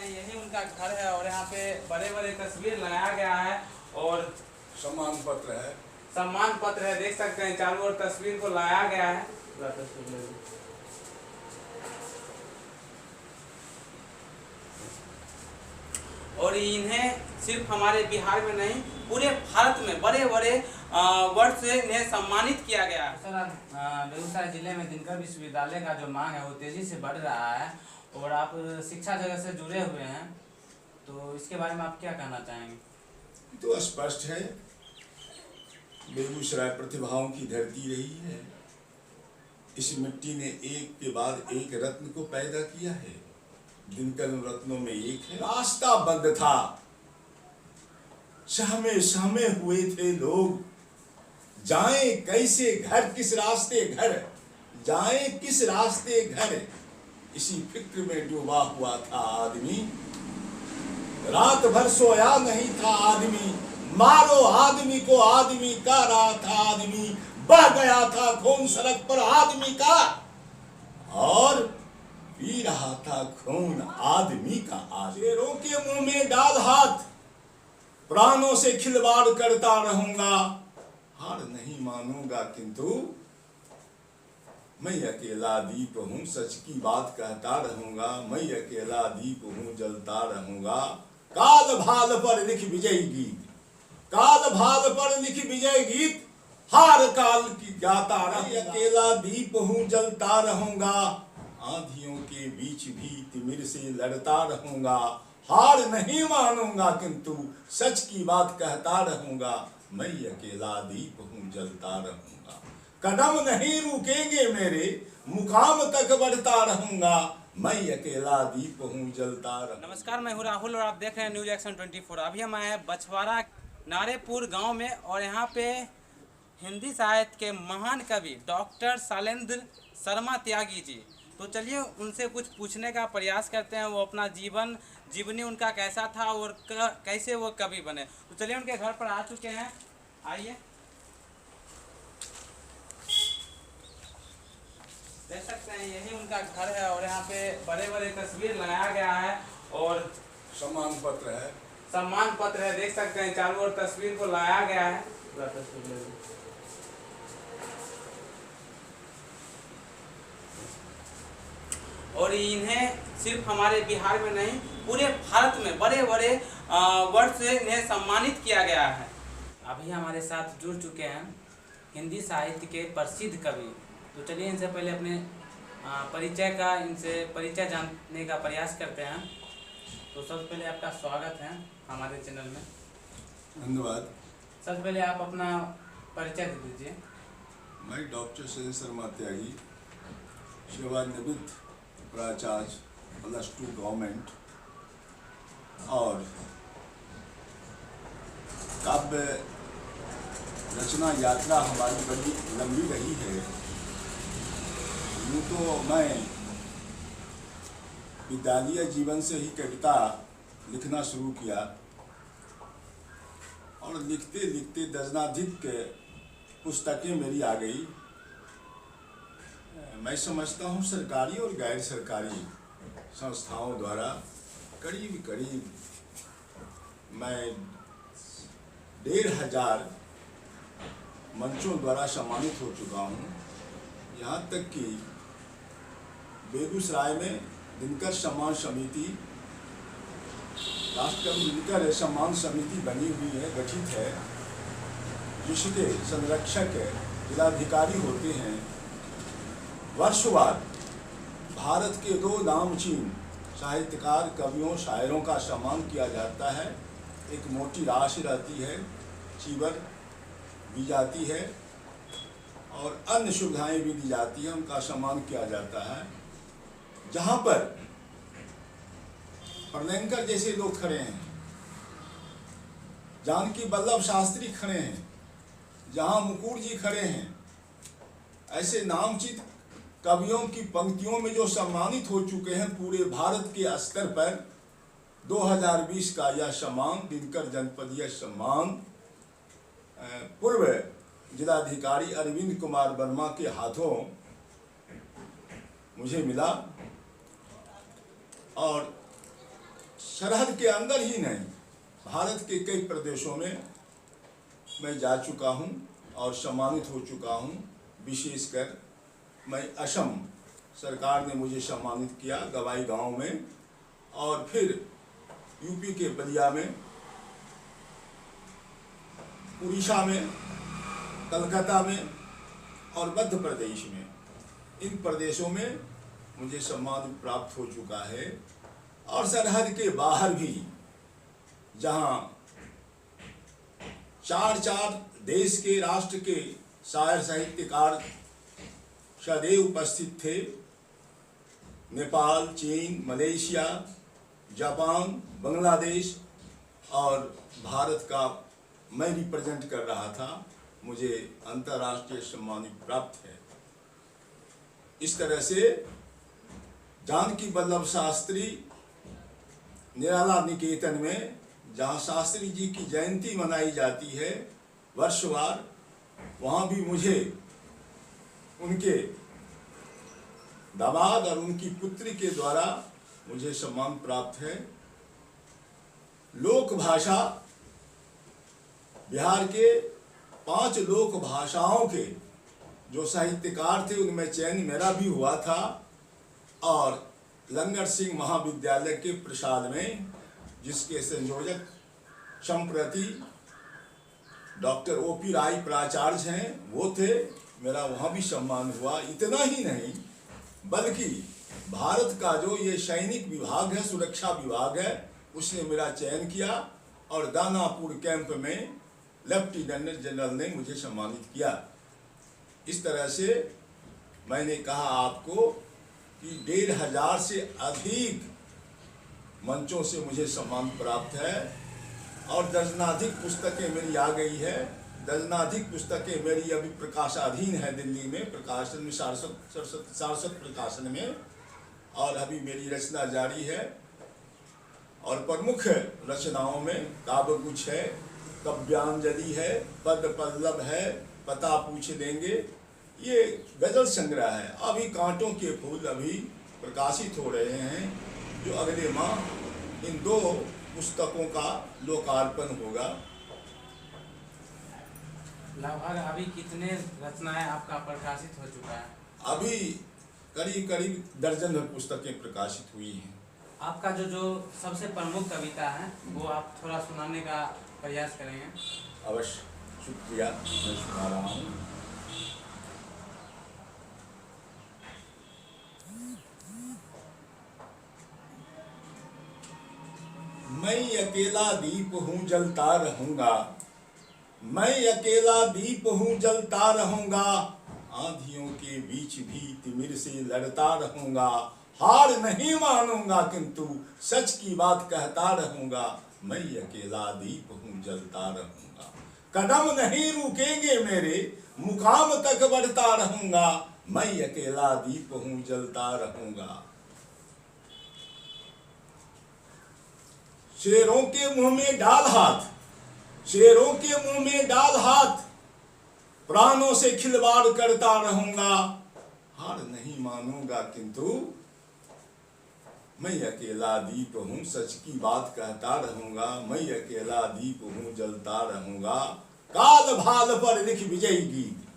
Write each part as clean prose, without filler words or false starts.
हैं यही उनका घर है और यहाँ पे बड़े बड़े तस्वीर लगाया गया है और सम्मान पत्र है। सम्मान पत्र है, देख सकते हैं चारों ओर तस्वीर को लगाया गया है। और इन्हें सिर्फ हमारे बिहार में नहीं पूरे भारत में बड़े बड़े वर्ड से इन्हें सम्मानित किया गया है। सर, बेगूसराय जिले में दिनकर विश्वविद्यालय का जो मांग है वो तेजी से बढ़ रहा है और आप शिक्षा जगत से जुड़े हुए हैं, तो इसके बारे में आप क्या कहना चाहेंगे? तो स्पष्ट है, बेगूसराय प्रतिभाओं की धरती रही है। इस मिट्टी ने एक के बाद एक रत्न को पैदा किया है। दिनकर रत्नों में एक है। रास्ता बंद था, सहमे सहमे हुए थे लोग, जाएं कैसे घर, किस रास्ते घर, जाएं किस रास्ते घर। इसी फिक्र में डूबा हुआ था आदमी, रात भर सोया नहीं था आदमी, मारो आदमी को आदमी का रहा था आदमी, बह गया था खून सड़क पर आदमी का और पी रहा था खून आदमी का। शेरों के मुंह में डाल हाथ, प्राणों से खिलवाड़ करता रहूंगा, हार नहीं मानूंगा किंतु मैं अकेला दीप हूं, सच की बात कहता रहूंगा, मैं अकेला दीप हूं, जलता रहूंगा। काल भाल पर लिख विजय गीत, काल भाल पर लिख विजय गीत, हार काल की गाता रहूंगा। अकेला दीप हूं, जलता रहूंगा, आंधियों के बीच भी तिमिर से लड़ता रहूंगा, हार नहीं मानूंगा किंतु सच की बात कहता रहूंगा, मैं अकेला दीप हूं, जलता रहूंगा। कदम नहीं रुकेंगे मेरे, मुकाम तक बढ़ता रहूंगा, मैं अकेला दीप हूं, जलता रहूंगा। नमस्कार, मैं हूँ राहुल और आप देख रहे हैं न्यूज एक्शन 24। अभी हम आए हैं बछवाड़ा नारेपुर गांव में और यहाँ पे हिंदी साहित्य के महान कवि डॉक्टर शैलेंद्र शर्मा त्यागी जी, तो चलिए उनसे कुछ पूछने का प्रयास करते हैं। वो अपना जीवनी उनका कैसा था और कैसे वो कवि बने, तो चलिए उनके घर पर आ चुके हैं, आइए। देख सकते हैं यही उनका घर है और यहाँ पे बड़े बड़े तस्वीर लगाया गया है और सम्मान पत्र है। सम्मान पत्र है, देख सकते हैं चारों ओर तस्वीर को लगाया गया है। और इन्हें सिर्फ हमारे बिहार में नहीं पूरे भारत में बड़े बड़े वर्ड से इन्हें सम्मानित किया गया है। अभी हमारे साथ जुड़ चुके हैं हिंदी साहित्य के प्रसिद्ध कवि, तो चलिए इनसे पहले अपने इनसे परिचय जानने का प्रयास करते हैं। तो सबसे पहले आपका स्वागत है हमारे चैनल में। धन्यवाद। सबसे पहले आप अपना परिचय दे दीजिए। मैं डॉक्टर शैलेंद्र शर्मा त्यागी, सेवानिवृत्त प्राचार्य +2 गवर्नमेंट, और काव्य रचना यात्रा हमारी बड़ी लंबी रही है। यूँ तो मैं विद्यालय जीवन से ही कविता लिखना शुरू किया और लिखते लिखते दर्जनाधिक पुस्तकें मेरी आ गई। मैं समझता हूँ सरकारी और गैर सरकारी संस्थाओं द्वारा करीब करीब मैं 1500 मंचों द्वारा सम्मानित हो चुका हूँ। यहाँ तक कि बेगूसराय में दिनकर सम्मान समिति, राष्ट्रकवि दिनकर सम्मान समिति बनी हुई है, गठित है, जिसके संरक्षक जिलाधिकारी होते हैं। वर्षवार भारत के 2 नामचीन साहित्यकार, कवियों, शायरों का सम्मान किया जाता है। एक मोटी राशि रहती है, चीवर दी जाती है और अन्य सुविधाएं भी दी जाती हैं, उनका सम्मान किया जाता है। जहाँ पर प्रणयंकर जैसे लोग खड़े हैं, जानकी वल्लभ शास्त्री खड़े हैं, जहाँ मुकुट जी खड़े हैं, ऐसे नामचीन कवियों की पंक्तियों में जो सम्मानित हो चुके हैं पूरे भारत के स्तर पर, 2020 का यह सम्मान, दिनकर जनपदीय सम्मान, पूर्व जिलाधिकारी अरविंद कुमार वर्मा के हाथों मुझे मिला और सरहद के अंदर ही नहीं, भारत के कई प्रदेशों में मैं जा चुका हूँ और सम्मानित हो चुका हूँ। विशेषकर मैं असम सरकार ने मुझे सम्मानित किया गवाई गांव में, और फिर यूपी के बलिया में, उड़ीसा में, कलकत्ता में और मध्य प्रदेश में, इन प्रदेशों में मुझे सम्मान प्राप्त हो चुका है। और सरहद के बाहर भी, जहाँ चार देश के, राष्ट्र के शायर साहित्यकार सदैव उपस्थित थे, नेपाल, चीन, मलेशिया, जापान, बांग्लादेश, और भारत का मैं रिप्रेजेंट कर रहा था, मुझे अंतर्राष्ट्रीय सम्मान प्राप्त है। इस तरह से जानकी वल्लभ शास्त्री निराला निकेतन में, जहाँ शास्त्री जी की जयंती मनाई जाती है वर्षवार, वहाँ भी मुझे उनके दामाद और उनकी पुत्री के द्वारा मुझे सम्मान प्राप्त है। लोक भाषा, बिहार के 5 लोक भाषाओं के जो साहित्यकार थे उनमें चयन मेरा भी हुआ था, और लंगर सिंह महाविद्यालय के प्रसाद में, जिसके संयोजक संप्रति डॉक्टर ओपी राय प्राचार्य हैं, वो थे, मेरा वहाँ भी सम्मान हुआ। इतना ही नहीं, बल्कि भारत का जो ये सैनिक विभाग है, सुरक्षा विभाग है, उसने मेरा चयन किया और दानापुर कैंप में लेफ्टिनेंट जनरल ने मुझे सम्मानित किया। इस तरह से मैंने कहा आपको कि 1500 से अधिक मंचों से मुझे सम्मान प्राप्त है, और दर्जनाधिक पुस्तकें मेरी आ गई है। दर्जनाधिक पुस्तकें मेरी अभी प्रकाशाधीन है दिल्ली में, प्रकाशन में, सारस्वत प्रकाशन में, और अभी मेरी रचना जारी है। और प्रमुख रचनाओं में काव्यगुच्छ है, काव्यांजलि है, पद पल्लव है, पता पूछ लेंगे, ये गजल संग्रह है। अभी कांटों के फूल अभी प्रकाशित हो रहे हैं, जो अगले माह इन 2 पुस्तकों का लोकार्पण होगा। लगभग अभी कितने रचनाएं आपका प्रकाशित हो चुका है? अभी करीब दर्जन भर पुस्तकें प्रकाशित हुई हैं। आपका जो सबसे प्रमुख कविता है वो आप थोड़ा सुनाने का प्रयास करेंगे? अवश्य, शुक्रिया, मैं सुना रहा हूँ। मैं अकेला दीप हूँ जलता रहूंगा, मैं अकेला दीप हूँ जलता रहूंगा, आंधियों के बीच भी तिमिर से लड़ता रहूंगा, हार नहीं मानूंगा किंतु सच की बात कहता रहूंगा, मैं अकेला दीप हूँ जलता रहूंगा, कदम नहीं रुकेंगे मेरे, मुकाम तक बढ़ता रहूंगा, मैं अकेला दीप हूँ जलता रहूंगा। शेरों के मुंह में डाल हाथ, शेरों के मुंह में डाल हाथ, प्राणों से खिलवाड़ करता रहूंगा, हार नहीं मानूंगा किंतु मैं अकेला दीप हूँ सच की बात कहता रहूंगा, मैं अकेला दीप हूँ जलता रहूंगा। काल भाल पर लिख विजय गीत,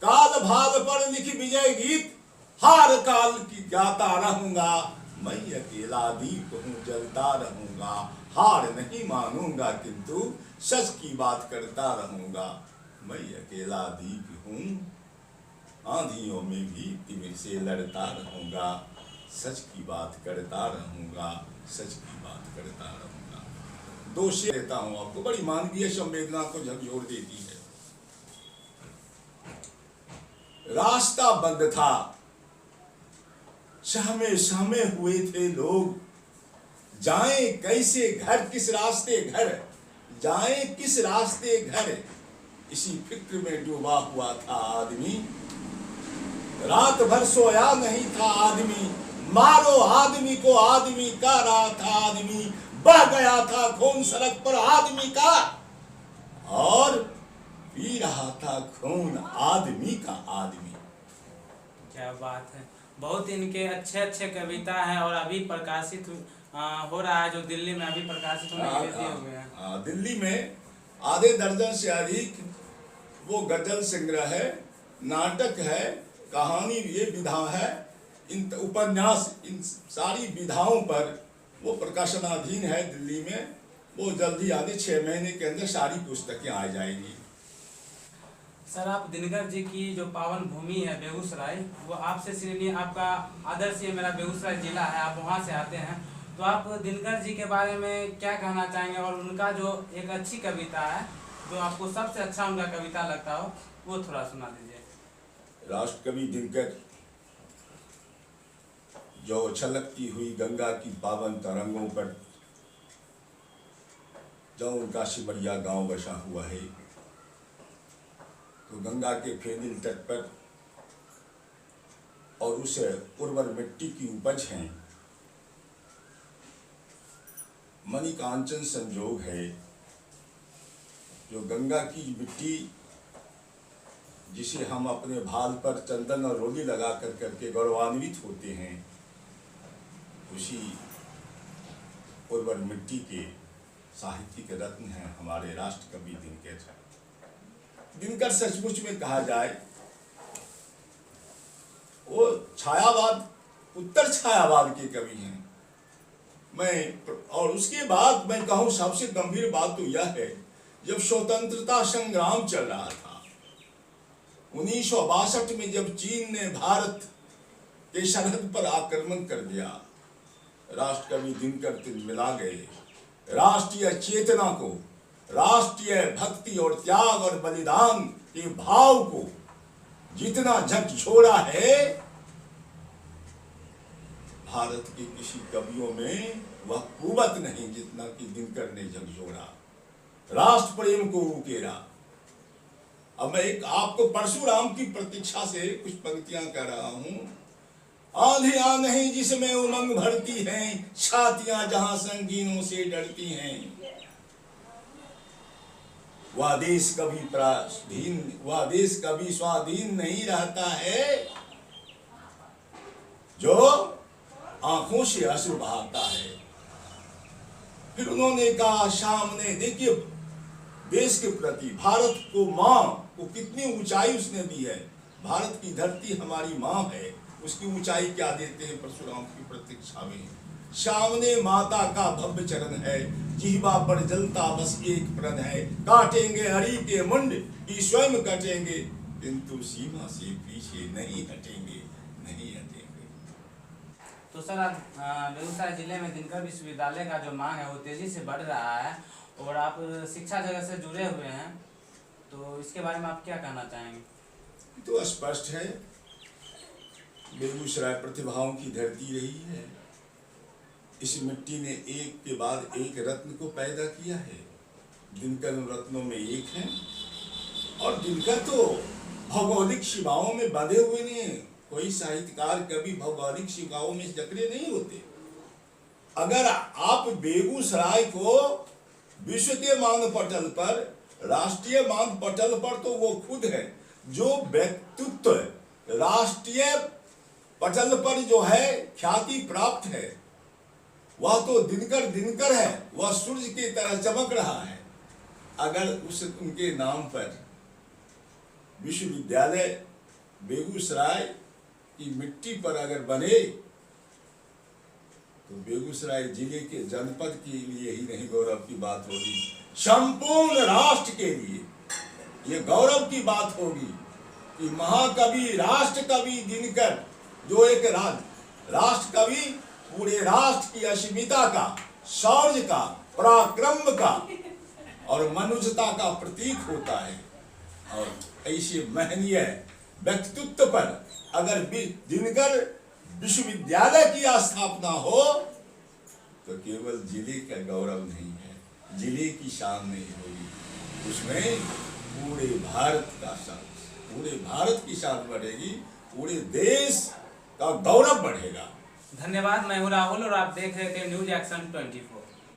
काल भाल पर लिख विजय गीत, हार काल की गाता रहूंगा, मैं अकेला दीप हूँ जलता रहूंगा, हार नहीं मानूंगा किंतु सच की बात करता रहूंगा, मैं अकेला दीप हूँ, आंधियों में भी तिमिर से लड़ता रहूंगा, सच की बात करता रहूंगा, सच की बात करता रहूंगा। 2 शेर देता हूँ आपको, बड़ी मानवीय संवेदना को झकझोर देती है। रास्ता बंद था, सहमे सहमे हुए थे लोग, जाएं कैसे घर, किस रास्ते घर, जाएं किस रास्ते घर, इसी फिक्र में डूबा हुआ था आदमी, रात भर सोया नहीं था आदमी, मारो आदमी को आदमी का रहा था आदमी, बह गया था खून सड़क पर आदमी का, और पी रहा था खून आदमी का आदमी। क्या बात है, बहुत इनके अच्छे अच्छे कविता हैं और अभी प्रकाशित हो रहा है, जो दिल्ली में अभी प्रकाशित होने के लिए दिए हुए हैं। दिल्ली में आधे दर्जन से अधिक वो गजल संग्रह है, नाटक है, कहानी, ये विधा है, इन उपन्यास, इन सारी विधाओं पर वो प्रकाशनाधीन है दिल्ली में। वो जल्दी आगे 6 महीने के अंदर सारी पुस्तकें आ जाएंगी। सर, आप दिनकर जी की जो पावन भूमि है बेगूसराय, वो आपसे श्रेणी, आपका आदर्श ये मेरा बेगूसराय जिला है, आप वहाँ से आते हैं, तो आप दिनकर जी के बारे में क्या कहना चाहेंगे? और उनका जो एक अच्छी कविता है, जो आपको सबसे अच्छा उनका कविता लगता हो, वो थोड़ा सुना दीजिए। राष्ट्रकवि दिनकर, जो छलकती हुई गंगा की पावन तरंगों पर, जो उनका सिमरिया गांव बसा हुआ है, तो गंगा के फेनिल तट पर और उस उर्वर मिट्टी की उपज है, मणिकांचन संजोग है। जो गंगा की मिट्टी जिसे हम अपने भाल पर चंदन और रोली लगा कर करके गौरवान्वित होते हैं, उसी उर्वर मिट्टी के साहित्यिक रत्न हैं हमारे राष्ट्रकवि दिनकर। दिनकर सचमुच में कहा जाए, वो छायावाद, उत्तर छायावाद के कवि हैं। और उसके बाद मैं कहूँ सबसे गंभीर बात तो यह है, जब स्वतंत्रता संग्राम चल रहा था 1962 में, जब चीन ने भारत के सरहद पर आक्रमण कर दिया, राष्ट्रकवि दिनकर तिलमिला गए। राष्ट्रीय चेतना को, राष्ट्रीय भक्ति और त्याग और बलिदान के भाव को जितना झकझोरा है, भारत के किसी कवियों में वह कुवत नहीं जितना कि दिनकर ने झकझोरा, राष्ट्र प्रेम को उकेरा। अब मैं एक आपको परशुराम की प्रतीक्षा से कुछ पंक्तियां कह रहा हूं। आंधियां नहीं जिसमें उमंग भरती हैं, छातियां जहां संगीनों से डरती हैं। वह देश कभी स्वाधीन नहीं रहता है, जो आंखों से अश्रु बहाता है। फिर उन्होंने कहा, सामने देखिए, देश के प्रति, भारत को, माँ को कितनी ऊंचाई उसने दी है। भारत की धरती हमारी माँ है, उसकी ऊंचाई क्या देते हैं परशुराम की प्रतीक्षा में। सामने माता का भव्य चरण है, जिह्वा पर जलता बस एक प्रण है। काटेंगे हरि के मुंड ही स्वयं कटेंगे, किंतु सीमा से पीछे नहीं हटेंगे, नहीं हटेंगे। तो सर, आप बेगूसराय जिले में दिनकर विश्वविद्यालय का जो मांग है वो तेजी से बढ़ रहा है, और आप शिक्षा जगत से जुड़े हुए हैं, तो इसके बारे में आप क्या कहना चाहेंगे? तो स्पष्ट है, बेगूसराय प्रतिभाओं की धरती रही है। इस मिट्टी ने एक के बाद एक रत्न को पैदा किया है। दिनकर उन रत्नों में एक हैं, और दिनकर तो भौगोलिक सीमाओं में बंधे हुए नहीं। कोई साहित्यकार कभी भौगोलिक सीमाओं में जकड़े नहीं होते। अगर आप बेगूसराय को विश्व के मानपटल पर, राष्ट्रीय मानपटल पर, तो वो खुद है जो व्यक्तित्व राष्ट्रीय पटल पर जो है ख्याति प्राप्त है, वह तो दिनकर है। वह सूर्य की तरह चमक रहा है। अगर उनके नाम पर विश्वविद्यालय बेगूसराय की मिट्टी पर अगर बने, तो बेगूसराय जिले के जनपद के लिए ही नहीं गौरव की बात होगी, संपूर्ण राष्ट्र के लिए ये गौरव की बात होगी कि महाकवि, राष्ट्रकवि दिनकर, जो एक राष्ट्र कवि पूरे राष्ट्र की अस्मिता का, शौर्य का, पराक्रम का और मनुष्यता का प्रतीक होता है। और ऐसे महनीय व्यक्तित्व पर अगर दिनकर विश्वविद्यालय की स्थापना हो, तो केवल जिले का गौरव नहीं है, जिले की शान नहीं होगी, उसमें पूरे भारत का शान, पूरे भारत की शान बढ़ेगी, पूरे देश का गौरव बढ़ेगा। धन्यवाद। मैं हूं राहुल और आप देख रहे थे न्यूज एक्शन 24।